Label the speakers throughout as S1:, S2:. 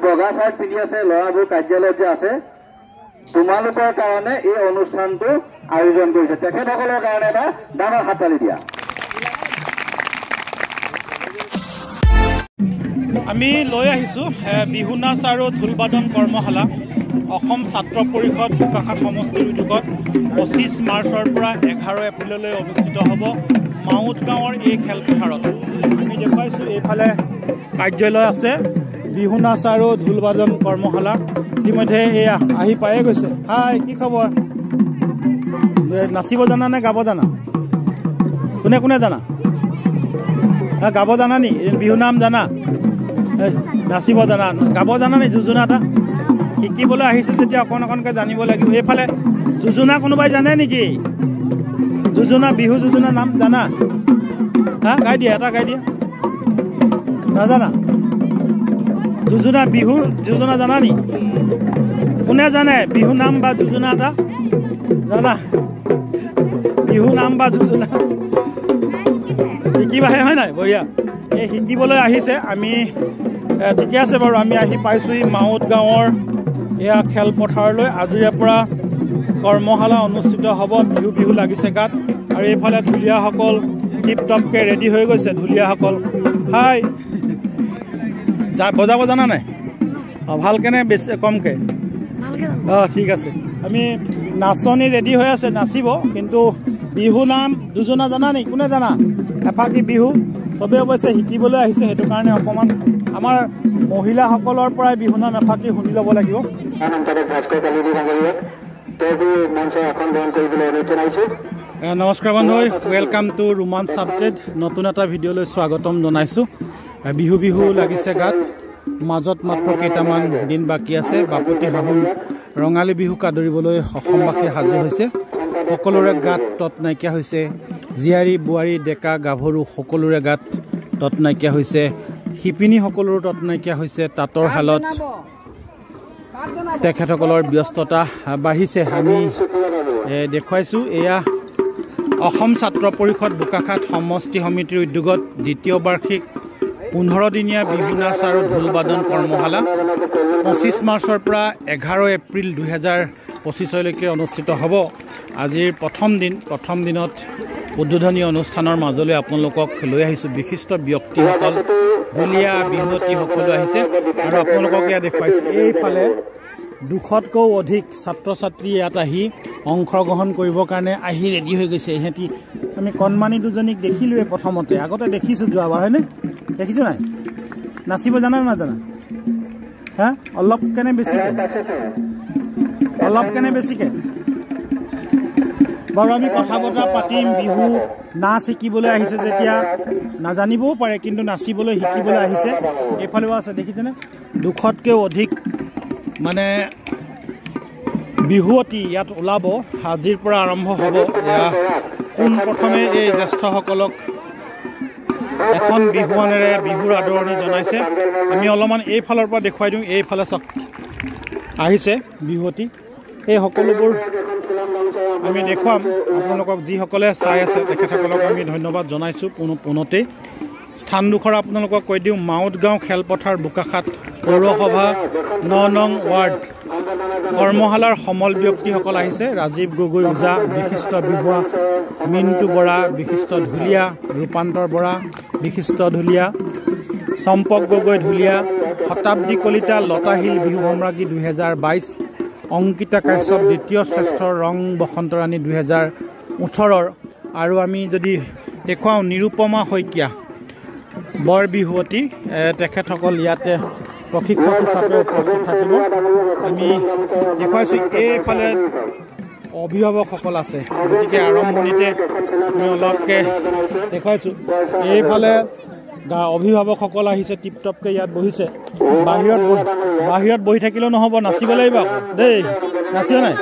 S1: বগা চাৰ্ট পিন্ধি আছে ল'ৰাবোৰ কাৰ্যালয়ত যে আছে তোমালোকৰ কাৰণে এই অনুষ্ঠানটো আয়োজন কৰিছে তেখেতসকলৰ কাৰণে এটা ডাঙৰ হাততালি দিয়া
S2: আমি লৈ আহিছো বিহু নাচ আৰু ঢোলবাদন কৰ্মশালা অসম ছাত্ৰ পৰিষদ বোকাখাট সমষ্টিৰ উদ্যোগত 25 মাৰ্চৰ পৰা 11 এপ্ৰিললৈ অনুষ্ঠিত হ'ব মাউত গাঁৱৰ এই খেলপথাৰত আমি দেখুৱাইছো এইফালে কাৰ্যালয় আছে বিহু নাচ আৰু ঢোলবাদন কৰ্মশালা ইতিমধ্যে এয়া আহি পায়ে গৈছে হাই কি খবৰ নাচিব জানা নে গাব জানা কোনে কোনে জানা গাব জানা নি বিহু নাম জানা নাচিব জানা গাব জানা নি যোজনা এটা শিকিবলৈ আহিছে যেতিয়া অকণ অকণকৈ জানিব লাগিব এইফালে যোজনা কোনোবাই জানে নেকি যোজনা বিহু যোজনা নাম জানা হা গাই দিয়া এটা গাই দিয়া নাজানা যোজনা বিহু যোজনা জানা নি কোনে জানে বিহু নাম বা যোজনা এটা জানা বিহু নাম বা যোজনা শিকিবাহে হয় নাই বঢ়িয়া এই শিকিবলৈ আহিছে আমি ঠিকে আছে বাৰু আমি আহি পাইছোঁ মাউত গাঁৱৰ এয়া খেলপথাৰলৈ আজিৰে পৰা কৰ্মশালা অনুষ্ঠিত হ'ব বিহু বিহু লাগিছে গাত আৰু এইফালে ঢুলীয়াসকল টিপ টপকৈ ৰেডি হৈ গৈছে ঢুলীয়াসকল হাই বজাব জানা নাই অঁ ভালকেনে বেছি কমকৈ অঁ ঠিক আছে আমি নাচনী ৰেডি হৈ আছে নাচিব কিন্তু বিহু নাম যোজনা জানা নি কোনে জানা এফাকি বিহু চবেই অৱশ্যে শিকিবলৈ আহিছে সেইটো কাৰণে অকণমান আমাৰ মহিলাসকলৰ পৰাই বিহু নাম এফাকি শুনি ল'ব লাগিব নমস্কাৰ বন্ধু ৱেলকাম টু ৰোমাঞ্চ আপডেট নতুন এটা ভিডিঅ'লৈ স্বাগতম জনাইছোঁ বিহু বিহু লাগিছে গাত মাজত মাত্ৰ কেইটামান দিন বাকী আছে বাপতি সাহোন ৰঙালী বিহুক আদৰিবলৈ অসমবাসী সাজু হৈছে সকলোৰে গাত তত নাইকিয়া হৈছে জীয়াৰী বোৱাৰী ডেকা গাভৰু সকলোৰে গাত তত নাইকিয়া হৈছে শিপিনী সকলোৰে তত নাইকিয়া হৈছে তাঁতৰ শালত তেখেতসকলৰ ব্যস্ততা বাঢ়িছে আমি দেখুৱাইছোঁ এয়া অসম ছাত্ৰ পৰিষদ বোকাখাট সমষ্টি সমিতিৰ উদ্যোগত দ্বিতীয় বাৰ্ষিক 15দিনীয়া বিহু নাচ আৰু ঢোলবাদন কৰ্মশালা 25 মাৰ্চৰ পৰা 11 এপ্ৰিল 2025লৈকে অনুষ্ঠিত হ'ব আজিৰ প্ৰথম দিনত উদ্বোধনী অনুষ্ঠানৰ মাজলৈ আপোনালোকক লৈ আহিছোঁ বিশিষ্ট ব্যক্তিসকল ঢুলীয়া বিহুৱতী সকলো আহিছে আৰু আপোনালোকক ইয়াত দেখুৱাইছোঁ এইফালে 200তকৈও অধিক ছাত্ৰ ছাত্ৰী ইয়াত আহি অংশগ্ৰহণ কৰিবৰ কাৰণে আহি ৰেডি হৈ গৈছে ইহঁতি আমি কণমানি দুজনীক দেখিলোঁৱে প্ৰথমতে আগতে দেখিছোঁ যোৱাবাৰ হয়নে দেখিছোঁ নাই নাচিব জানা নাজানা হা অলপ কেনে বেছিকৈ বাৰু আমি কথা বতৰা পাতিম বিহু নাচ শিকিবলৈ আহিছে যেতিয়া নাজানিবও পাৰে কিন্তু নাচিবলৈ শিকিবলৈ আহিছে এইফালেও আছে দেখিছেনে 200তকৈও অধিক মানে বিহুৱতী ইয়াত ওলাব আজিৰ পৰা আৰম্ভ হ'ব পোনপ্ৰথমে এই জ্যেষ্ঠসকলক এখন বিহুৱানেৰে বিহুৰ আদৰণি জনাইছে আমি অলপমান এইফালৰ পৰা দেখুৱাই দিওঁ এইফালে চাওক আহিছে বিহুৱতী এই সকলোবোৰ আমি দেখুৱাম আপোনালোকক যিসকলে চাই আছে তেখেতসকলক আমি ধন্যবাদ জনাইছোঁ পোনতেই স্থানডোখৰ আপোনালোকক কৈ দিওঁ মাউত গাঁও খেলপথাৰ বোকাখাট পৌৰসভা 9 নং ৱাৰ্ড কৰ্মশালাৰ সমল ব্যক্তিসকল আহিছে ৰাজীৱ গগৈ ওজা বিশিষ্ট বিহুৱা মিণ্টু বৰা বিশিষ্ট ঢুলীয়া ৰূপান্তৰ বৰা বিশিষ্ট ঢুলীয়া চম্পক গগৈ ঢুলীয়া শতাব্দী কলিতা লতাশিল বিহু সম্ৰাজ্ঞী 2022 অংকিতা কাশ্যপ দ্বিতীয় শ্ৰেষ্ঠ ৰং বসন্তৰাণী 2018 আৰু আমি যদি দেখুৱাওঁ নিৰুপমা শইকীয়া বৰ বিহুৱতী তেখেতসকল ইয়াতে প্ৰশিক্ষক হিচাপে উপস্থিত থাকিব আমি দেখুৱাইছোঁ এইফালে অভিভাৱকসকল আছে গতিকে আৰম্ভণিতে আমি অলপকৈ দেখুৱাইছোঁ এইফালে অভিভাৱকসকল আহিছে টিপটপকৈ ইয়াত বহিছে বাহিৰত বহি থাকিলেও নহ'ব নাচিব লাগিব দেই নাচিব নাই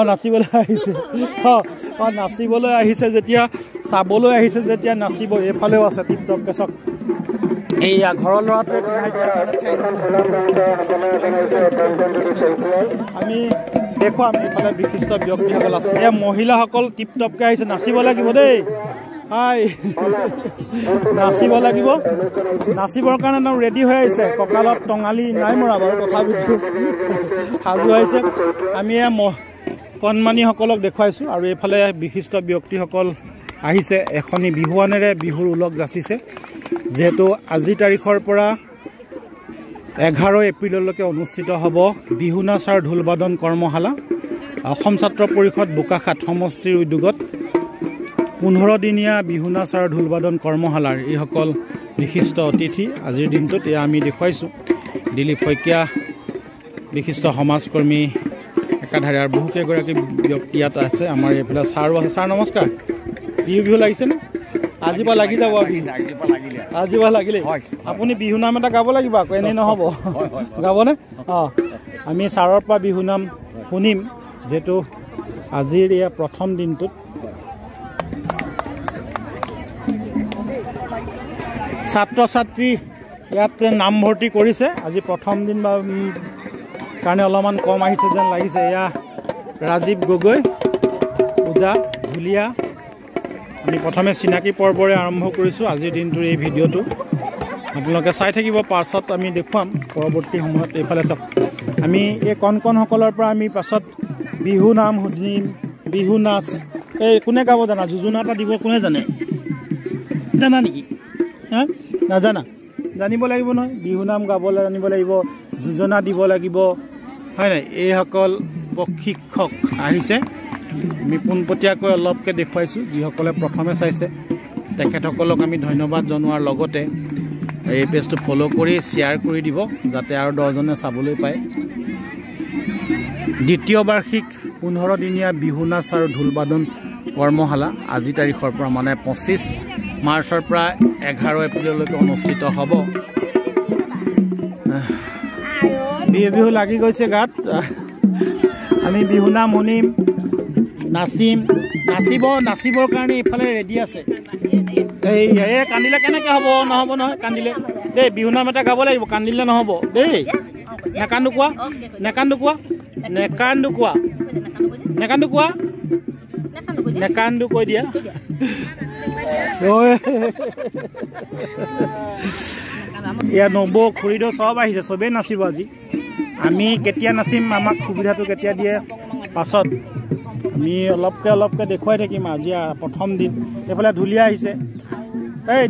S2: নাচিবলৈ আহিছে নাচিবলৈ আহিছে যেতিয়া চাবলৈ আহিছে যেতিয়া নাচিব এইফালেও আছে টিপটপকৈ চাওক এইয়া ঘৰৰ ল'ৰাটোৱে আমি দেখুৱাম এইফালে বিশিষ্ট ব্যক্তিসকল আছে এয়া মহিলাসকল টিপটপকৈ আহিছে নাচিব লাগিব দেই নাচিবৰ কাৰণে তেওঁ ৰেডি হৈ আহিছে কঁকালত টঙালি নাই মৰা বাৰু তথাপিতো সাজু আহিছে আমি এয়া কণমানিসকলক দেখুৱাইছোঁ আৰু এইফালে বিশিষ্ট ব্যক্তিসকল আহিছে এখনি বিহুৱানেৰে বিহুৰ উলক যাচিছে যিহেতু আজি তাৰিখৰ পৰা 11 এপ্ৰিললৈকে অনুষ্ঠিত হ'ব বিহু নাচ আৰু ঢোলবাদন কৰ্মশালা অসম ছাত্ৰ পৰিষদ বোকাখাট সমষ্টিৰ উদ্যোগত 15 দিনীয়া বিহু নাচ আৰু ঢোলবাদন কৰ্মশালাৰ এইসকল বিশিষ্ট অতিথি আজিৰ দিনটোত এয়া আমি দেখুৱাইছোঁ দিলীপ শইকীয়া বিশিষ্ট সমাজকৰ্মী একাধাৰে আৰু বহুকেইগৰাকী ব্যক্তি ইয়াত আছে আমাৰ এইফালে ছাৰো আছে ছাৰ নমস্কাৰ বিহু লাগিছেনে আজিৰ পৰা লাগি যাব আজিৰ পৰা লাগিলে আপুনি বিহু নাম এটা গাব লাগিব আকৌ এনেই নহ'ব গাবনে আমি ছাৰৰ পৰা বিহু নাম শুনিম যিহেতু আজিৰ এয়া প্ৰথম দিনটোত ছাত্ৰ ছাত্ৰী ইয়াত নামভৰ্তি কৰিছে আজি প্ৰথম দিন বা কাৰণে অলপমান কম আহিছে যেন লাগিছে এয়া ৰাজীৱ গগৈ পূজা ঢুলীয়া আমি প্ৰথমে চিনাকি পৰ্বৰে আৰম্ভ কৰিছোঁ আজিৰ দিনটোৰ এই ভিডিঅ'টো আপোনালোকে চাই থাকিব পাছত আমি দেখুৱাম পৰৱৰ্তী সময়ত এইফালে চাওক আমি এই কণসকলৰ পৰা আমি পাছত বিহু নাম শুনিম বিহু নাচ এই কোনে গাব জানা যোজনা এটা দিব কোনে জানে জানা নেকি নাজানা জানিব লাগিব নহয় বিহু নাম গাবলৈ জানিব লাগিব যোজনা দিব লাগিব হয় নাই এইসকল প্ৰশিক্ষক আহিছে আমি পোনপটীয়াকৈ অলপকৈ দেখুৱাইছোঁ যিসকলে প্ৰথমে চাইছে তেখেতসকলক আমি ধন্যবাদ জনোৱাৰ লগতে এই পেজটো ফ'ল' কৰি শ্বেয়াৰ কৰি দিব যাতে আৰু 10জনে চাবলৈ পায় দ্বিতীয় বাৰ্ষিক 15 দিনীয়া বিহু নাচ আৰু ঢোলবাদন কৰ্মশালা আজি তাৰিখৰ পৰা মানে 25 মাৰ্চৰ পৰা 11 এপ্ৰিললৈকে অনুষ্ঠিত হ'ব বিহু লাগি গৈছে গাত আমি বিহু নাম শুনিম নাচিবৰ কাৰণে এইফালে ৰেডি আছে এই কান্দিলে কেনেকৈ হ'ব নহ'ব নহয় কান্দিলে দেই বিহু নাম এটা গাব লাগিব কান্দিলে নহ'ব দেই নেকান্দো কৈ দিয়া এয়া নব খুৰীদেউ চব আহিছে চবেই নাচিব আজি আমি কেতিয়া নাচিম আমাক সুবিধাটো কেতিয়া দিয়ে পাছত আমি অলপকৈ দেখুৱাই থাকিম আজি প্ৰথম দিন এইফালে ঢুলীয়া আহিছে এই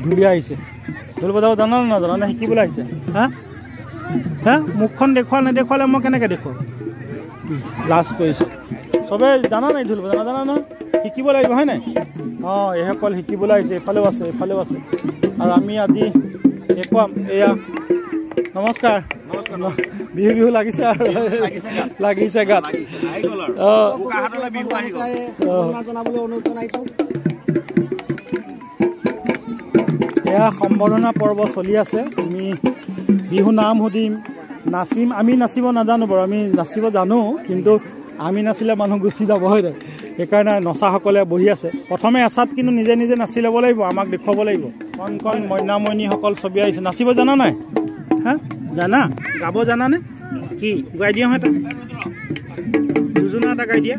S2: ঢুলীয়া আহিছে ঢোল বজাব জানা নাজানা শিকিবলৈ আহিছে মুখখন নেদেখুৱালে মই কেনেকৈ দেখুৱাম লাজ কৰিছোঁ চবেই জানা নাই ঢোল বজা নাজানা নহয় শিকিব লাগিব হয় নাই এইসকল শিকিবলৈ আহিছে এইফালেও আছে আৰু আমি আজি দেখুৱাম এয়া নমস্কাৰ বিহু লাগিছে আৰু লাগিছে গাত এয়া সম্বৰ্ধনা পৰ্ব চলি আছে আমি বিহু নাম সুধিম নাচিম আমি নাচিব নাজানো বাৰু আমি নাচিব জানো কিন্তু আমি নাচিলে মানুহ গুচি যাব হয় নাই সেইকাৰণে নচাসকলে বহি আছে প্ৰথমে এচাত কিন্তু নিজে নাচি ল'ব লাগিব আমাক দেখুৱাব লাগিব কণ মইনা মইনীসকল ছবি আহিছে নাচিব জানা নাই জানা গাব জানানে কি গাই দিয়া এটা যোজনা এটা গাই দিয়া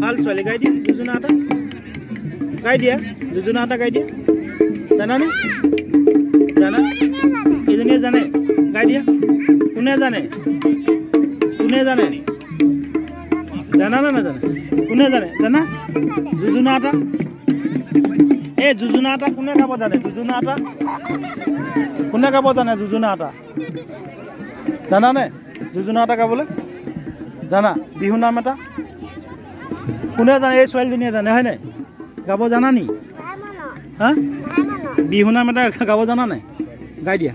S2: ভাল ছোৱালী গাই দিয়া যোজনা এটা গাই দিয়া জানানে এইজনীয়ে জানে গাই দিয়া কোনে জানে জানা নে নাজানে কোনে জানে জানা যোজনা এটা কোনে গাব জানে যোজনা এটা জানানে যোজনা এটা গাবলৈ জানা বিহু নাম এটা কোনে জানে এই ছোৱালীজনীয়ে জানে হয় নাই গাব জানা নি বিহু নাম এটা গাব জানা নাই গাই দিয়া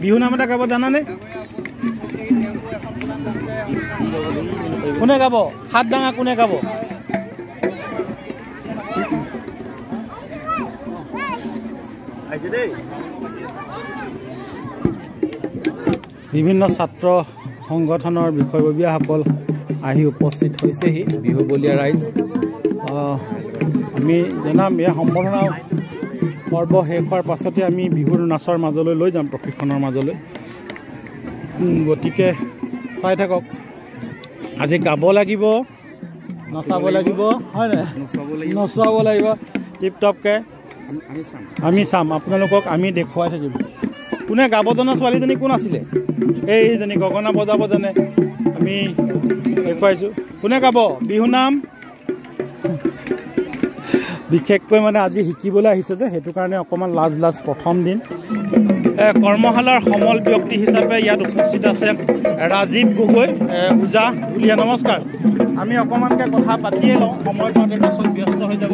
S2: বিহু নাম এটা গাব জানানে কোনে গাব হাত ডাঙা কোনে গাব বিভিন্ন ছাত্ৰ সংগঠনৰ বিষয়ববীয়াসকল আহি উপস্থিত হৈছেহি বিহুবলীয়া ৰাইজ আমি জনাম এই সম্বৰ্ধনা পৰ্ব শেষ হোৱাৰ পাছতে আমি বিহুৰ নাচৰ মাজলৈ লৈ যাম প্ৰশিক্ষণৰ মাজলৈ গতিকে চাই থাকক আজি গাব লাগিব নচাব লাগিব হয় নাই নচুৱাব লাগিব টিপটপকৈ আমি চাম আপোনালোকক আমি দেখুৱাই থাকিম কোনে গাব জনা ছোৱালীজনী কোন আছিলে এইজনী গগনা বজাব জানে আমি দেখুৱাইছোঁ কোনে গাব বিহু নাম বিশেষকৈ মানে আজি শিকিবলৈ আহিছে যে সেইটো কাৰণে অকণমান লাজ প্ৰথম দিন কৰ্মশালাৰ সমল ব্যক্তি হিচাপে ইয়াত উপস্থিত আছে ৰাজীৱ গগৈ ওজা বুলিয়া নমস্কাৰ আমি অকণমানকৈ কথা পাতিয়ে লওঁ সময় পাওঁতে পাছত ব্যস্ত হৈ যাব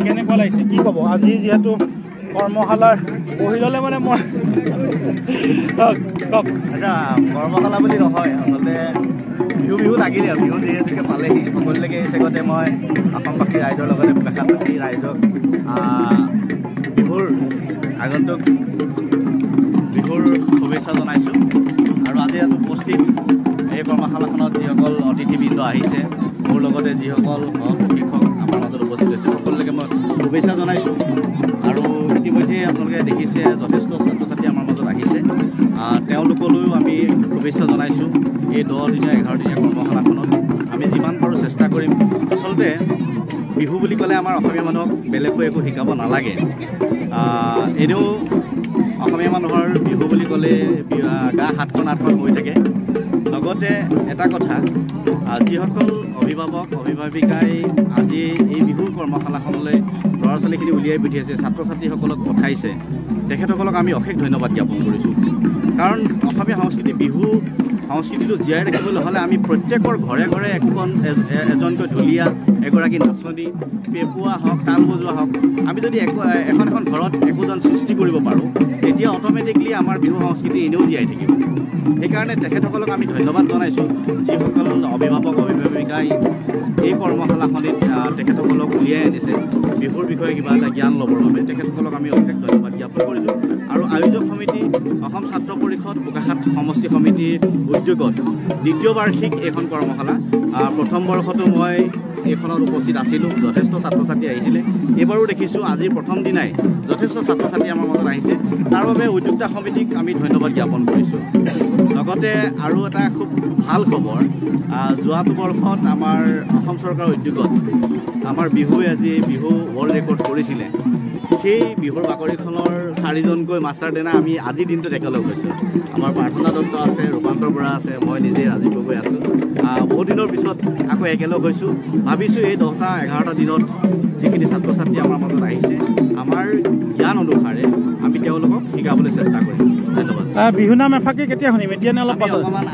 S2: কেনেকুৱা লাগিছে কি ক'ব আজি যিহেতু কৰ্মশালাৰ বহি ল'লে মানে মই কওক
S3: আচ্ছা কৰ্মশালা বুলি নহয় আচলতে বিহু লাগিলে আৰু বিহু যিহেতুকে পালেহি সকলোলৈকে এই চেগতে মই অসমবাসী ৰাইজৰ লগতে পেশাবাসী ৰাইজক বিহুৰ আগন্তুক বিহুৰ শুভেচ্ছা জনাইছোঁ আৰু আজি ইয়াত উপস্থিত এই কৰ্মশালাখনত যিসকল অতিথিবৃন্দ আহিছে মোৰ লগতে যিসকল প্ৰশিক্ষক আমাৰ মাজত উপস্থিত হৈছে সকলোলৈকে মই শুভেচ্ছা জনাইছোঁ আৰু ইতিমধ্যে আপোনালোকে দেখিছে যথেষ্ট ছাত্ৰ ছাত্ৰী আমাৰ মাজত আহিছে তেওঁলোকলৈও আমি শুভেচ্ছা জনাইছোঁ এই 10 দিনীয়া 11 দিনীয়া কৰ্মশালাখনত আমি যিমান পাৰোঁ চেষ্টা কৰিম আচলতে বিহু বুলি ক'লে আমাৰ অসমীয়া মানুহক বেলেগকৈ একো শিকাব নালাগে এনেও অসমীয়া মানুহৰ বিহু বুলি ক'লে গা হাতখন হৈ থাকে লগতে এটা কথা যিসকল অভিভাৱক অভিভাৱিকাই আজি এই বিহু কৰ্মশালাখনলৈ ল'ৰা ছোৱালীখিনি উলিয়াই পঠিয়াইছে ছাত্ৰ ছাত্ৰীসকলক পঠাইছে তেখেতসকলক আমি অশেষ ধন্যবাদ জ্ঞাপন কৰিছোঁ কাৰণ অসমীয়া সংস্কৃতি বিহু সংস্কৃতিটো জীয়াই ৰাখিবলৈ হ'লে আমি প্ৰত্যেকৰ ঘৰে ঘৰে এজনকৈ ঢুলীয়া এগৰাকী নাচনী পেপুৱা হওক তাল বজোৱা হওক আমি যদি এখন ঘৰত একোজন সৃষ্টি কৰিব পাৰোঁ তেতিয়া অট'মেটিকলি আমাৰ বিহু সংস্কৃতি এনেও জীয়াই থাকিব সেইকাৰণে তেখেতসকলক আমি ধন্যবাদ জনাইছোঁ যিসকল অভিভাৱক অভিভাৱিকাই এই কৰ্মশালাখনিত তেখেতসকলক উলিয়াই আনিছে বিহুৰ বিষয়ে কিবা এটা জ্ঞান ল'বৰ বাবে তেখেতসকলক আমি অশেষ ধন্যবাদ জ্ঞাপন কৰিছোঁ আৰু আয়োজক সমিতি অসম ছাত্ৰ পৰিষদ বোকাখাট সমষ্টি সমিতিৰ উদ্যোগত দ্বিতীয় বাৰ্ষিক এইখন কৰ্মশালা প্ৰথম বৰ্ষতো মই এইখনত উপস্থিত আছিলোঁ যথেষ্ট ছাত্ৰ ছাত্ৰী আহিছিলে এইবাৰো দেখিছোঁ আজিৰ প্ৰথম দিনাই যথেষ্ট ছাত্ৰ ছাত্ৰী আমাৰ মাজত আহিছে তাৰ বাবে উদ্যোক্তা সমিতিক আমি ধন্যবাদ জ্ঞাপন কৰিছোঁ লগতে আৰু এটা খুব ভাল খবৰ যোৱাটো বৰ্ষত আমাৰ অসম চৰকাৰৰ উদ্যোগত আমাৰ বিহুৱে আজি বিহু ৱৰ্ল্ড ৰেকৰ্ড কৰিছিলে সেই বিহুৰ বাকৰিখনৰ 4জনকৈ মাষ্টাৰ ট্ৰেইনাৰ আমি আজিৰ দিনটোত একেলগ হৈছোঁ আমাৰ প্ৰাৰ্থনা দত্ত আছে ৰূপান্তৰ বৰা আছে মই নিজে ৰাজীৱ গগৈ আছোঁ বহুত দিনৰ পিছত আকৌ একেলগ হৈছোঁ ভাবিছোঁ এই 10টা 11টা দিনত যিখিনি ছাত্ৰ ছাত্ৰী আমাৰ মাজত আহিছে আমাৰ জ্ঞান অনুসাৰে আমি তেওঁলোকক শিকাবলৈ চেষ্টা কৰিম ধন্যবাদ
S2: বিহু নাম এফাকি কেতিয়া শুনিম এতিয়া নে অলপ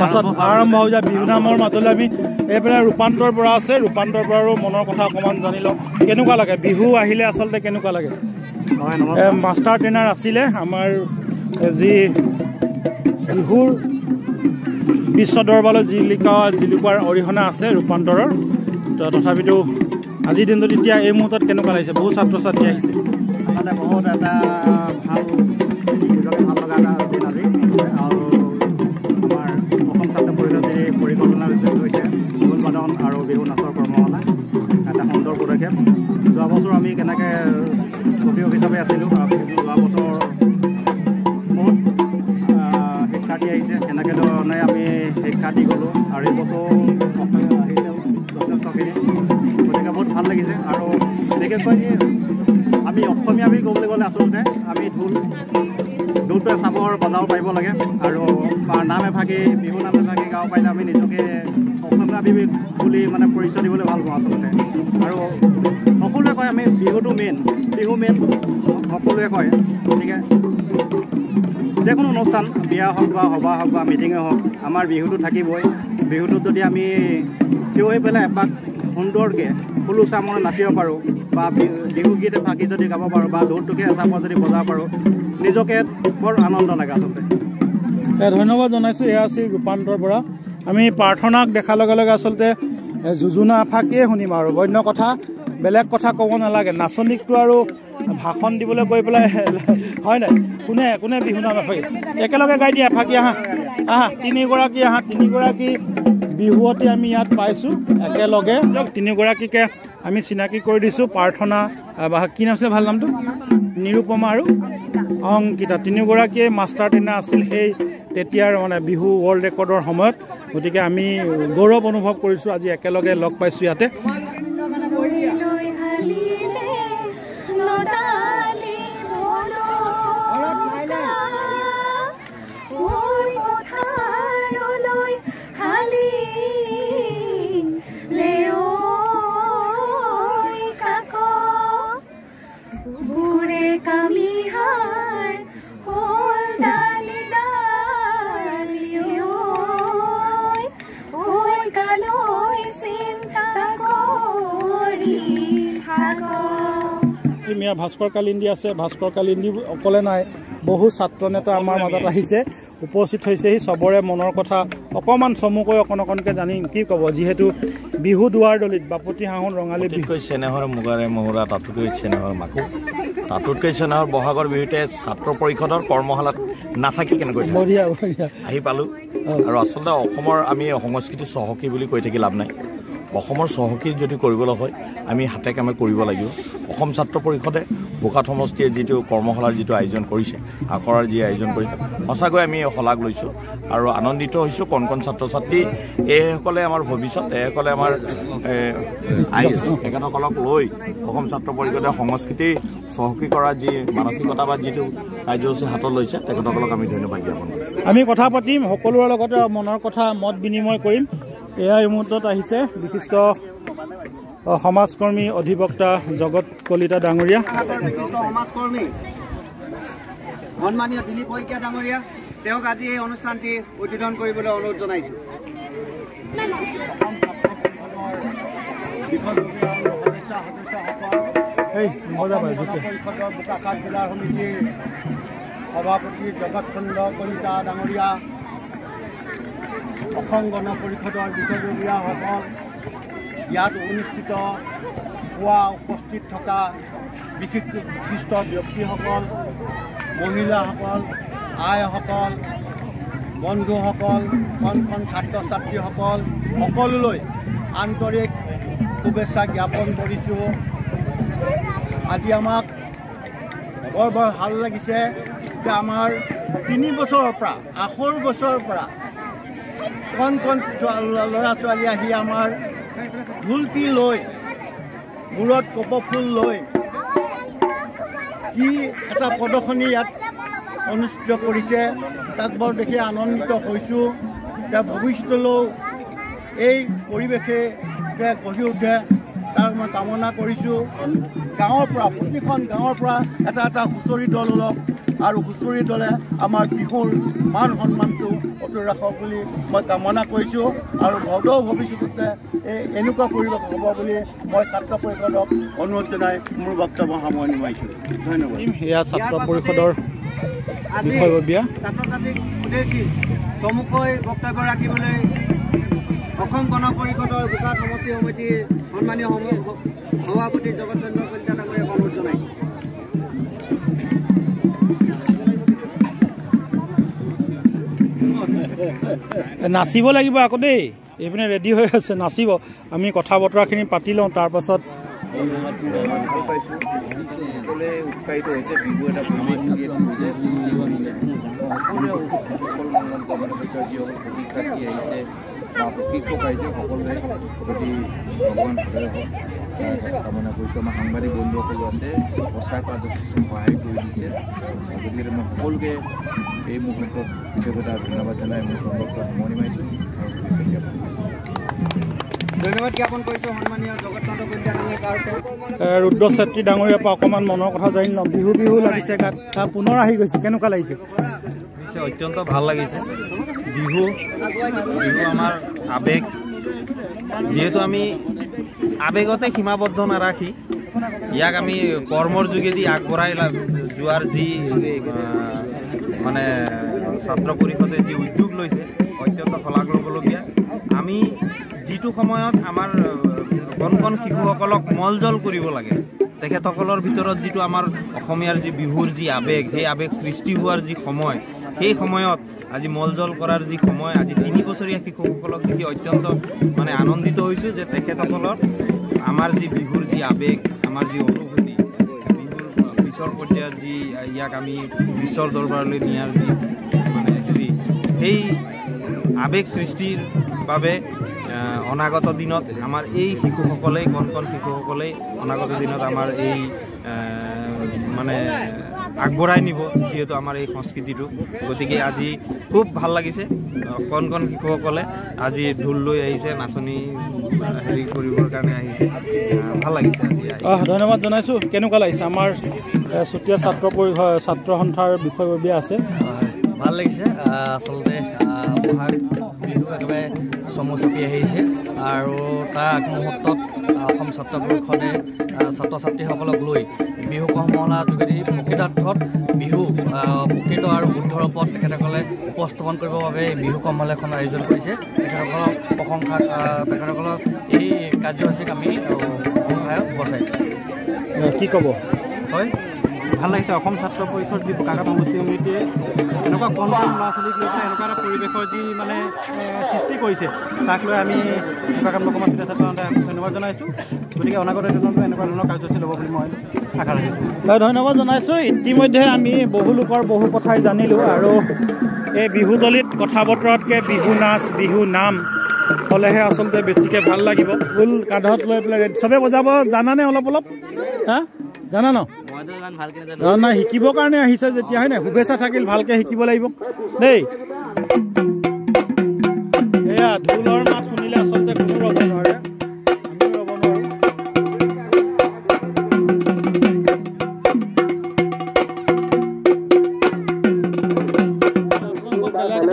S2: পাছত আৰম্ভ হৈ যায় বিহু নামৰ মাজলৈ আমি এইফালে ৰূপান্তৰ পৰা আছে ৰূপান্তৰ পৰাৰো মনৰ কথা অকণমান জানি লওঁ কেনেকুৱা লাগে বিহু আহিলে আচলতে কেনেকুৱা লাগে মাষ্টাৰ ট্ৰেইনাৰ আছিলে আমাৰ যি বিহুৰ বিশ্ব দৰবাৰলৈ জিলিকোৱাৰ অৰিহণা আছে ৰূপান্তৰৰ তথাপিতো আজিৰ দিনটোত এতিয়া এই মুহূৰ্তত কেনেকুৱা লাগিছে বহু ছাত্ৰ ছাত্ৰী আহিছে
S3: আচলতে বহুত এটা ভাল লগা এটা দিন আজি আৰু আমাৰ অসম ছাত্ৰ পৰিষদে পৰিকল্পনা লৈছে ঢোল বাদন আৰু বিহু নাচৰ কৰ্মশালা এটা সুন্দৰ পদক্ষেপ যোৱা বছৰ আমি কেনেকৈ প্ৰশিক্ষক হিচাপে আছিলোঁ যোৱা বছৰ বহুত শিক্ষাৰ্থী আহিছে এনেকৈ ধৰণে আমি শিক্ষা দি গ'লোঁ আৰু এই বছৰ আহিছে যথেষ্টখিনি গতিকে বহুত ভাল লাগিছে আৰু বিশেষকৈ আমি অসমীয়া বুলি ক'বলৈ গ'লে আচলতে আমি ঢোলটো চাবৰ বজাব পাৰিব লাগে আৰু নাম এভাগি বিহু নাম এভাগি গাব পাৰিলে আমি নিজকে অসমীয়া বুলি মানে পৰিচয় দিবলৈ ভাল পাওঁ আচলতে আৰু সকলোৱে কয় আমি বিহু মেইন সকলোৱে কয় গতিকে যিকোনো অনুষ্ঠান বিয়া হওক বা সভা হওক বা মিটিঙে হওক আমাৰ বিহুটো থাকিবই বিহুটোত যদি আমি থিয় হৈ পেলাই এপাক সুন্দৰকৈ ফুলুচা মনে নাচিব পাৰোঁ বা বিহুগীত ভাগি যদি গাব পাৰোঁ বা ঢোলটোকে এচাপত যদি বজাব পাৰোঁ নিজকে বৰ আনন্দ লাগে আচলতে
S2: ধন্যবাদ জনাইছোঁ এয়া আছিল ৰূপান্তৰ পৰা আমি প্ৰাৰ্থনাক দেখাৰ লগে লগে আচলতে যোজনা আফাকিয়ে শুনিম আৰু অন্য কথা বেলেগ কথা ক'ব নালাগে। নাচনীকটো আৰু ভাষণ দিবলৈ গৈ পেলাই হয় নাই, কোনে কোনে বিহু নাম এফাকি একেলগে গাই দিয়ে এফাকি আহা আহা তিনিগৰাকী আহা তিনিগৰাকী বিহুৱতী আমি ইয়াত পাইছোঁ একেলগে। তিনিগৰাকীকে আমি চিনাকি কৰি দিছোঁ। প্ৰাৰ্থনা কি নাম আছিলে ভাল নামটো নিৰুপমা আৰু অংকিতা তিনিগৰাকীয়ে মাষ্টাৰ ট্ৰেইনাৰ আছিল সেই তেতিয়াৰ মানে বিহু ৱৰ্ল্ড ৰেকৰ্ডৰ সময়ত। গতিকে আমি গৌৰৱ অনুভৱ কৰিছোঁ আজি একেলগে লগ পাইছোঁ ইয়াতে। ভাস্কৰ কালিন্দী আছে। ভাস্কৰ কালিন্দী অকলে নাই, বহু ছাত্ৰ নেতা আমাৰ মাজত আহিছে, উপস্থিত হৈছেহি। চবৰে মনৰ কথা অকণমান চমুকৈ অকণকৈ জানিম কি ক'ব। যিহেতু বিহু দুৱাৰ দলিত বাপতি সাহোন ৰঙালী বিহু
S3: চেনেহৰ মুগাৰে মহুৰা তাতোতকৈ চেনেহৰ মাকো তাতোতকৈ চেনেহৰ বহাগৰ বিহুতে ছাত্ৰ পৰিষদৰ কৰ্মশালাত নাথাকি কেনেকৈ আহি পালোঁ। আৰু আচলতে অসমৰ আমি সংস্কৃতি চহকী বুলি কৈ থাকি লাভ নাই। অসমৰ চহকী যদি কৰিবলৈ হয় আমি হাতে কামে কৰিব লাগিব। অসম ছাত্ৰ পৰিষদে বোকাত সমষ্টিয়ে যিটো কৰ্মশালাৰ যিটো আয়োজন কৰিছে, আখৰাৰ যি আয়োজন কৰিছে, সঁচাকৈ আমি শলাগ লৈছোঁ আৰু আনন্দিত হৈছোঁ। কণ কণ ছাত্ৰ ছাত্ৰী এইসকলে আমাৰ ভৱিষ্যত, এইসকলে আমাৰ আইন, তেখেতসকলক লৈ অসম ছাত্ৰ পৰিষদে সংস্কৃতি চহকী কৰাৰ যি মানসিকতা বা যিটো কাৰ্যসূচী হাতত লৈছে তেখেতসকলক আমি ধন্যবাদ জ্ঞাপন কৰিছোঁ।
S2: আমি কথা পাতিম, সকলোৰে লগতে মনৰ কথা মত বিনিময় কৰিম। এয়া এই মুহূৰ্তত আহিছে বিশিষ্ট সমাজকৰ্মী অধিবক্তা জগত কলিতা ডাঙৰীয়া,
S4: সমাজকৰ্মী সন্মানীয় দিলীপ শইকীয়া ডাঙৰীয়া, তেওঁক আজি এই অনুষ্ঠানটি উদ্বোধন কৰিবলৈ অনুৰোধ জনাইছোঁ।
S5: বোকাখাট জিলা সমিতিৰ সভাপতি জগত চন্দ্ৰ কলিতা ডাঙৰীয়া, অসম গণ পৰিষদৰ বিষয়ববীয়াসকল, ইয়াত অনুষ্ঠিত হোৱা উপস্থিত থকা বিশিষ্ট ব্যক্তিসকল, মহিলাসকল, আইসকল, বন্ধুসকল, কণ কণ ছাত্ৰ ছাত্ৰীসকল, সকলোলৈ আন্তৰিক শুভেচ্ছা জ্ঞাপন কৰিছোঁ। আজি আমাক বৰ ভাল লাগিছে যে আমাৰ 3 বছৰৰ পৰা আখৰ বছৰৰ পৰা কণ কণ ল'ৰা ছোৱালী আহি আমাৰ ঢোলটি লৈ মূৰত কপৌফুল লৈ যি এটা প্ৰদৰ্শনী ইয়াত অনুষ্ঠিত কৰিছে তাক বৰ দেখি আনন্দিত হৈছোঁ। এতিয়া ভৱিষ্যতলৈও এই পৰিৱেশে গঢ়ি উঠে তাক মই কামনা কৰিছোঁ। গাঁৱৰ পৰা প্ৰতিখন গাঁৱৰ পৰা এটা এটা হুঁচৰি দল ওলক আৰু হুঁচৰি দলে আমাৰ বিহুৰ মান সন্মানটো অটুট ৰাখক বুলি মই কামনা কৰিছোঁ। আৰু ভৱিষ্যতে এনেকুৱা পৰিৱেশ হ'ব বুলি মই ছাত্ৰ পৰিষদক অনুৰোধ জনাই মোৰ বক্তব্য সামৰণি মাৰিছোঁ। ধন্যবাদ।
S2: এয়া ছাত্ৰ পৰিষদৰ বিষয়ববীয়া
S4: ছাত্ৰ ছাত্ৰীক উদ্দেশ্যি চমুকৈ বক্তব্য ৰাখিবলৈ অসম গণ পৰিষদৰ বোকাখাট সমষ্টি সমিতিৰ সন্মানীয় সভাপতি জগত চন্দ্ৰ কলিতা ডাঙৰীয়াক অনুৰোধ জনাইছোঁ।
S2: নাচিব লাগিব আকৌ দেই, এইপিনে ৰেডি হৈ আছে নাচিব। আমি কথা বতৰাখিনি পাতি লওঁ, তাৰপাছত
S6: ভাল পাইছোঁ। সকলোৱে উৎসাহিত হৈছে। বিহু এটা পৰিৱেশ সকলোৱে কামনা কৰিছে। যিসকল প্ৰশিক্ষাৰ্থী আহিছে বা প্ৰশিক্ষক আহিছে সকলোৱে প্ৰতি ভগৱান ভালে হওক কামনা কৰিছোঁ। আমাৰ সাংবাদিক বন্ধুসকলো আছে, প্ৰচাৰ কৰাত যথেষ্ট সহায় কৰি দিছে। গতিকে মই সকলোকে এই মুহূৰ্তত বিশেষতা ধন্যবাদ জনাই মই সম্পৰ্ক সামৰণি মাৰিছোঁ আৰু শুভেচ্ছা জ্ঞাপন
S4: ধন্যবাদ জ্ঞাপন কৰিছোঁ সন্মানীয় জগত চন্দ্ৰ কলিতা ডাঙৰীয়াক।
S2: ৰুদ্ৰ চেত্ৰী ডাঙৰীয়াৰ পৰা অকণমান মনৰ কথা জানি লওঁ। বিহু বিহু লাগিছে গাত, পুনৰ আহি গৈছে, কেনেকুৱা লাগিছে?
S7: অত্যন্ত ভাল লাগিছে। বিহু আমাৰ আৱেগ, যিহেতু আমি আৱেগতে সীমাবদ্ধ নাৰাখি ইয়াক আমি কৰ্মৰ যোগেদি আগবঢ়াই যোৱাৰ যি মানে ছাত্ৰ পৰিষদে যি উদ্যোগ লৈছে অত্যন্ত শলাগ ল'বলগীয়া। যিটো সময়ত আমাৰ কণ কণ শিশুসকলক মলজল কৰিব লাগে তেখেতসকলৰ ভিতৰত যিটো আমাৰ অসমীয়াৰ যি বিহুৰ যি আৱেগ সেই আৱেগ সৃষ্টি হোৱাৰ যি সময় সেই সময়ত আজি মলজল কৰাৰ যি সময় আজি 3 বছৰীয়া শিশুসকলক দেখি অত্যন্ত মানে আনন্দিত হৈছোঁ যে তেখেতসকলৰ আমাৰ যি বিহুৰ যি আৱেগ আমাৰ যি অনুভূতি বিহুৰ পিছৰ পৰ্যায়ত যি ইয়াক আমি বিশ্বৰ দৰবাৰলৈ নিয়াৰ যি মানে হেৰি সেই আৱেগ সৃষ্টিৰ বাবে অনাগত দিনত আমাৰ এই শিশুসকলেই কণ কণ শিশুসকলেই অনাগত দিনত আমাৰ এই মানে আগবঢ়াই নিব যিহেতু আমাৰ এই সংস্কৃতিটো গতিকে আজি খুব ভাল লাগিছে কণ কণ শিশুসকলে আজি ঢোল লৈ আহিছে নাচনি হেৰি কৰিবৰ কাৰণে আহিছে ভাল লাগিছে আজি
S2: ধন্যবাদ জনাইছোঁ কেনেকুৱা লাগিছে আমাৰ চুতীয়া ছাত্ৰ সন্থাৰ বিষয়ববীয়া আছে
S8: ভাল লাগিছে আচলতে বহাগ বিহু একেবাৰে চমু চাপি আহিছে আৰু তাৰ আগমুহূৰ্তত অসম ছাত্ৰ পৰিষদে ছাত্ৰ ছাত্ৰীসকলক লৈ বিহু কৰ্মশালা যোগেদি প্ৰকৃতাৰ্থত বিহু প্ৰকৃত আৰু শুদ্ধ ৰূপত তেখেতসকলে উপস্থাপন কৰিবৰ বাবে বিহু কৰ্মশালা এখন আয়োজন কৰিছে তেখেতসকলক প্ৰশংসা তেখেতসকলক এই কাৰ্যসূচীক আমি সহায়ক বচাইছোঁ
S2: কি ক'ব
S7: হয় ভাল লাগিছে অসম ছাত্ৰ পৰিষদ যি বোকাখাত সমষ্টি সমিতিয়ে এনেকুৱা কণ কণ ল'ৰা ছোৱালীক লৈ পেলাই এনেকুৱা এটা পৰিৱেশৰ যি মানে সৃষ্টি কৰিছে তাক লৈ আমি বোকাখাত লোকসভা চুতীয়া ছাত্ৰ সন্থাই ধন্যবাদ জনাইছোঁ গতিকে অনাগত দিনতো এনেকুৱা ধৰণৰ কাৰ্যসূচী ল'ব বুলি মই আশা ৰাখিছোঁ
S2: ধন্যবাদ জনাইছোঁ ইতিমধ্যে আমি বহু লোকৰ বহু কথাই জানিলোঁ আৰু এই বিহুতলীত কথা বতৰাতকৈ বিহু নাচ বিহু নাম হ'লেহে আচলতে বেছিকৈ ভাল লাগিব ঢোল কান্ধত লৈ পেলাই চবে বজাব জানানে অলপ হা জানা ন নাই শিকিবৰ কাৰণে আহিছে যেতিয়া হয় নাই শুভেচ্ছা থাকিল ভালকৈ শিকিব লাগিব দেই এয়া ঢোলৰ মাত শুনিলে আচলতে কোনো ৰ'ব নোৱাৰে আমিও ৰ'ব নোৱাৰোঁ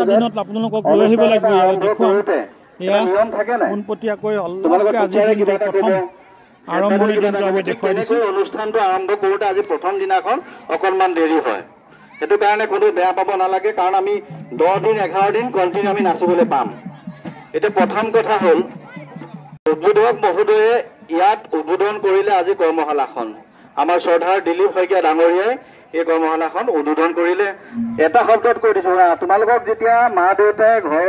S2: দিনত আপোনালোকক লৈ আহিব লাগিব দেখুৱাম এয়া পোনপটীয়াকৈ আজি প্ৰথম আৰম্ভণিৰ দিনটো আমি দেখুৱাই দিছোঁ
S1: অনুষ্ঠানটো আৰম্ভ কৰোঁতে আজি প্ৰথম দিনাখন অকণমান দেৰি হয় সেইটো কাৰণে কোনো বেয়া পাব নালাগে কাৰণ আমি 10 দিন 11 দিন কণ্টিনিউ আমি নাচিবলৈ পাম এতিয়া প্ৰথম কথা হ'ল উদ্বোধক মহোদয়ে ইয়াত উদ্বোধন কৰিলে আজি কৰ্মশালাখন আমাৰ শ্ৰদ্ধাৰ দিলীপ শইকীয়া ডাঙৰীয়াই এই কৰ্মশালাখন উদ্বোধন কৰিলে এটা শব্দত কৈ দিছোঁ তোমালোকক যেতিয়া মা দেউতাই ঘৰ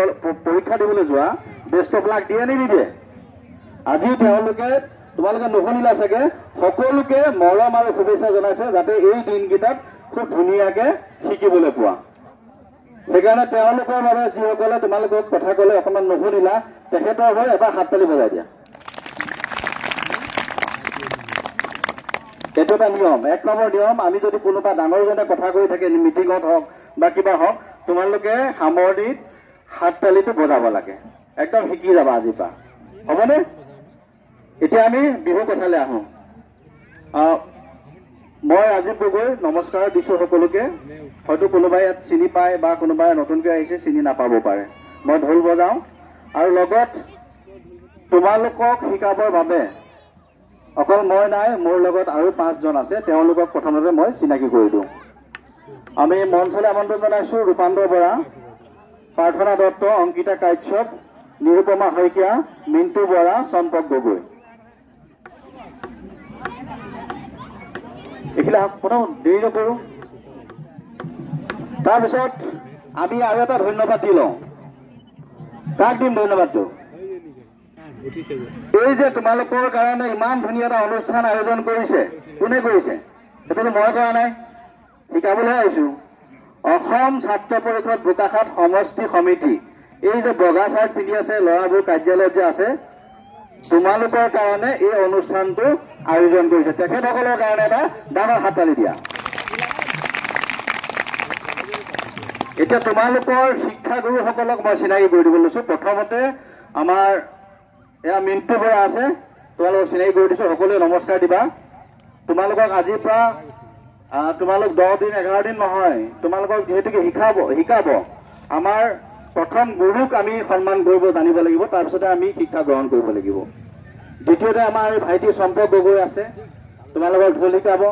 S1: পৰীক্ষা দিবলৈ যোৱা বেষ্ট অফ লাক দিয়ে নিদিয়ে আজি তেওঁলোকে তোমালোকে নুশুনিলা চাগে সকলোকে মৰম আৰু শুভেচ্ছা জনাইছে যাতে এই দিনকেইটাত খুব ধুনীয়াকৈ শিকিবলৈ পোৱা সেইকাৰণে তেওঁলোকৰ বাবে যিসকলে তোমালোকক কথা ক'লে অকণমান নুশুনিলা তেখেতৰ হৈ এবাৰ হাততালি বজাই দিয়া এইটো এটা নিয়ম 1 নম্বৰ নিয়ম আমি যদি কোনোবা ডাঙৰজনে কথা কৈ থাকে মিটিঙত হওক বা কিবা হওক তোমালোকে সামৰণিত হাততালিটো বজাব লাগে একদম শিকি যাবা আজিৰ পৰা হ'বনে এতিয়া আমি বিহু কথালৈ আহোঁ মই ৰাজীৱ গগৈ নমস্কাৰ দিছোঁ সকলোকে হয়তো কোনোবাই ইয়াত চিনি পায় বা কোনোবাই নতুনকৈ আহিছে চিনি নাপাব পাৰে মই ঢোল বজাওঁ আৰু লগত তোমালোকক শিকাবৰ বাবে অকল মই নাই মোৰ লগত আৰু 5 জন আছে তেওঁলোকক প্ৰথমতে মই চিনাকি কৰি দিওঁ আমি মঞ্চলৈ আমন্ত্ৰণ জনাইছোঁ ৰূপান্তৰ বৰা প্ৰাৰ্থনা দত্ত অংকিতা কাশ্যপ নিৰুপমা শইকীয়া মিণ্টু বৰা চম্পক গগৈ এইখিনি প্ৰথম দেৰি নকৰোঁ তাৰপিছত আমি আৰু এটা ধন্যবাদ দি লওঁ কাক দিম ধন্যবাদটো এই যে তোমালোকৰ কাৰণে ইমান ধুনীয়া এটা অনুষ্ঠান আয়োজন কৰিছে কোনে কৰিছে সেইটোতো মই কৰা নাই শিকাবলৈ আহিছোঁ অসম ছাত্ৰ পৰিষদ বোকাখাত সমষ্টি সমিতি এই যে বগা চাৰ্ট পিন্ধি আছে ল'ৰাবোৰ কাৰ্যালয়ত যে আছে তোমালোকৰ কাৰণে এই অনুষ্ঠানটো আয়োজন কৰিছে তেখেতসকলৰ কাৰণে এটা ডাঙৰ হাততালি দিয়া এতিয়া তোমালোকৰ শিক্ষাগুৰুসকলক মই চিনাকি কৰি দিব লৈছোঁ প্ৰথমতে আমাৰ এয়া মিণ্টু বৰা আছে তোমালোকক চিনাকি কৰি দিছোঁ সকলোৱে নমস্কাৰ দিবা তোমালোকক আজিৰ পৰা তোমালোক 10 দিন 11 দিন নহয় তোমালোকক যিহেতুকে শিকাব আমাৰ প্ৰথম গুৰুক আমি সন্মান কৰিব জানিব লাগিব তাৰপিছতে আমি শিক্ষা গ্ৰহণ কৰিব লাগিব দ্বিতীয়তে আমাৰ ভাইটি চম্পক গগৈ আছে তোমালোকক ঢোল শিকাব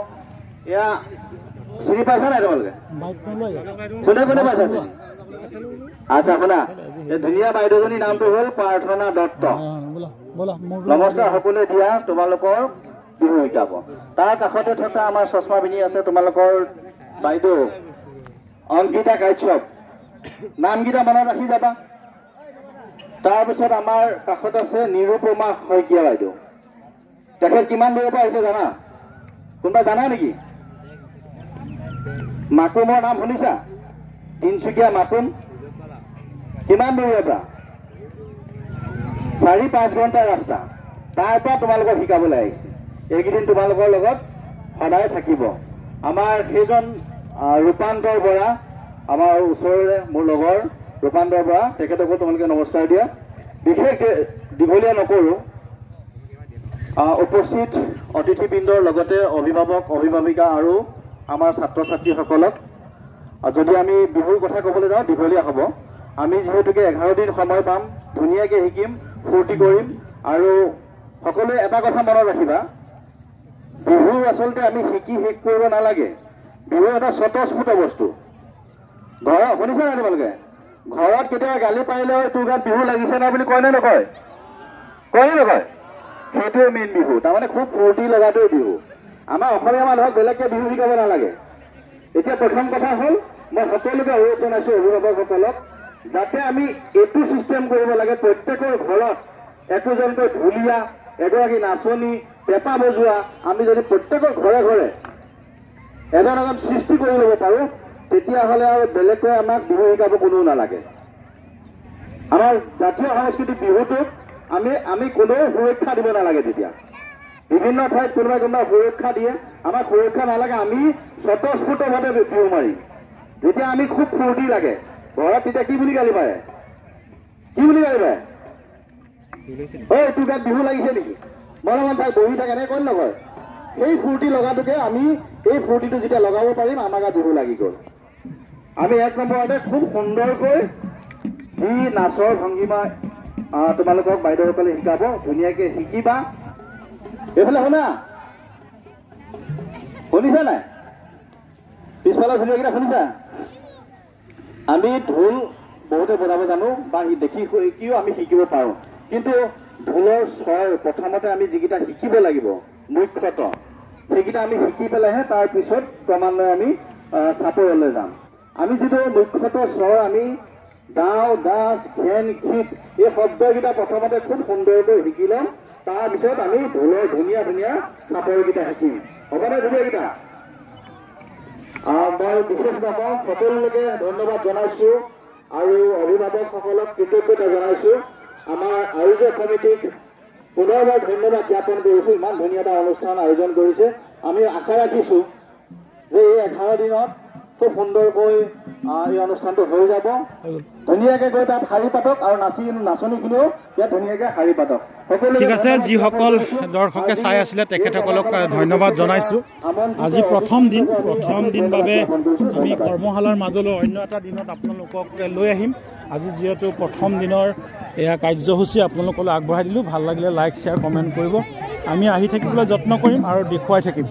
S1: এয়া চিনি পাইছা নাই তোমালোকে কোনে কোনে পাইছা আচ্ছা শুনা, এই ধুনীয়া বাইদেউজনীৰ নামটো হ'ল প্ৰাৰ্থনা দত্ত। নমস্কাৰ সকলোৱে দিয়া তোমালোকৰ বিহু শিকাব। তাৰ কাষতে থকা আমাৰ চশমা পিন্ধি আছে তোমালোকৰ বাইদেউ অংকিতা কাশ্যপ, নামকেইটা মনত ৰাখি যাবা। তাৰপিছত আমাৰ কাষত আছে নিৰুপমা শইকীয়া বাইদেউ। তেখেত কিমান দূৰৰ পৰা আহিছে জানা? কোনোবা জানা নেকি? মাকুমৰ নাম শুনিছা? তিনিচুকীয়া মাকুম। কিমান দূৰৰ পৰা? 4-5 ঘণ্টাৰ ৰাস্তা। তাৰ পৰা তোমালোকক শিকাবলৈ আহিছে। এইকেইদিন তোমালোকৰ লগত সদায় থাকিব। আমাৰ সেইজন ৰূপান্তৰ বৰা, আমাৰ ওচৰৰে মোৰ লগৰ ৰূপান্তৰ বৰা, তেখেতকো তোমালোকে নমস্কাৰ দিয়া। বিশেষ দীঘলীয়া নকৰোঁ। উপস্থিত অতিথিবৃন্দৰ লগতে অভিভাৱক অভিভাৱিকা আৰু আমাৰ ছাত্ৰ ছাত্ৰীসকলক যদি আমি বিহুৰ কথা ক'বলৈ যাওঁ দীঘলীয়া হ'ব। আমি যিহেতুকে 11 দিন সময় পাম, ধুনীয়াকৈ শিকিম, ফূৰ্তি কৰিম। আৰু সকলোৱে এটা কথা মনত ৰাখিবা, বিহু আচলতে আমি শিকি শেষ কৰিব নালাগে। বিহু এটা স্বতঃস্ফূৰ্ত বস্তু। ঘৰত শুনিছা নাই তোমালোকে? ঘৰত কেতিয়াবা গালি পাৰিলেও তোৰ গাত বিহু লাগিছে না বুলি কয় নে নকয়? কয় নে নকয়? সেইটোৱে মেইন বিহু। তাৰমানে খুব ফূৰ্তি লগাটোৱে বিহু। আমাৰ অসমীয়া মানুহক বেলেগকৈ বিহু শিকাব নালাগে। এতিয়া প্ৰথম কথা হ'ল, মই সকলোকে অনুৰোধ জনাইছোঁ অভিভাৱকসকলক, যাতে আমি এইটো ছিষ্টেম কৰিব লাগে, প্ৰত্যেকৰ ঘৰত একোজনকৈ ঢুলীয়া, এগৰাকী নাচনী, পেঁপা বজোৱা, আমি যদি প্ৰত্যেকৰ ঘৰে ঘৰে এজন সৃষ্টি কৰি ল'ব পাৰোঁ, তেতিয়াহ'লে আৰু বেলেগকৈ আমাক বিহু শিকাব কোনেও নালাগে। আমাৰ জাতীয় সংস্কৃতিক বিহুটোক আমি কোনেও সুৰক্ষা দিব নালাগে। তেতিয়া বিভিন্ন ঠাইত কোনোবাই সুৰক্ষা দিয়ে, আমাক সুৰক্ষা নালাগে। আমি স্বতঃস্ফূৰ্তভাৱে বিহু মাৰিম। যেতিয়া আমি খুব ফূৰ্তি লাগে ঘৰত, তেতিয়া কি বুলি গালি পাৰে? কি বুলি গালি পাৰে? ঐ তোৰ গাত বিহু লাগিছে নেকি? মনে মন ঠাই বহি থাকে, এনেকৈ নকয়। সেই ফূৰ্তি লগাটোকে আমি এই ফূৰ্তিটো যেতিয়া লগাব পাৰিম, আমাৰ গাত বিহু লাগি গ'ল। আমি 1 নম্বৰতে খুব সুন্দৰকৈ যি নাচৰ ভংগীমা তোমালোকক বাইদেউসকলে শিকাব, ধুনীয়াকৈ শিকিবা। এইফালে শুনা, শুনিছা নাই? পিছফালে ধুনীয়াকেইটা শুনিছা? আমি ঢোল বহুতে বজাব জানো বা দেখি শিকিও আমি শিকিব পাৰোঁ। কিন্তু ঢোলৰ স্বৰ প্ৰথমতে আমি যিকেইটা শিকিব লাগিব মুখ্যতঃ, সেইকেইটা আমি শিকি পেলাইহে তাৰপিছত ক্ৰমান্বয়ে আমি চাপৰলৈ যাম। আমি যিটো মুখ্যতঃ স্বৰ আমি দাও, দাস, ঘেন, ঘিত এই শব্দকেইটা প্ৰথমতে খুব সুন্দৰকৈ শিকি ল'ম। তাৰপিছত আমি ঢোলৰ ধুনীয়া ধুনীয়া চাপৰকেইটা শিকিম। হ'বনে ধুনীয়াকেইটা? মই বিশেষভাৱে সকলোকে ধন্যবাদ জনাইছোঁ আৰু অভিভাৱকসকলক কৃতজ্ঞতা জনাইছোঁ। আমাৰ আয়োজক সমিতিক পুনৰবাৰ ধন্যবাদ জ্ঞাপন কৰিছোঁ। ইমান ধুনীয়া এটা অনুষ্ঠান আয়োজন কৰিছে। আমি আশা ৰাখিছোঁ যে এই 11 দিনত খুব সুন্দৰকৈ এই অনুষ্ঠানটো হৈ যাব। ধুনীয়াকৈ গৈ তাত শাৰী পাতক আৰু নাচনীখিনিও ইয়াত ধুনীয়াকৈ শাৰী পাতক।
S2: ঠিক আছে, যিসকল দৰ্শকে চাই আছিলে তেখেতসকলক ধন্যবাদ জনাইছোঁ। আজি প্ৰথম দিন বাবে আমি কৰ্মশালাৰ মাজলৈ অন্য এটা দিনত আপোনালোকক লৈ আহিম। আজি যিহেতু প্ৰথম দিনৰ এয়া কাৰ্যসূচী আপোনালোকলৈ আগবঢ়াই দিলোঁ। ভাল লাগিলে লাইক, শ্বেয়াৰ, কমেণ্ট কৰিব। আমি আহি থাকিবলৈ যত্ন কৰিম আৰু দেখুৱাই থাকিম।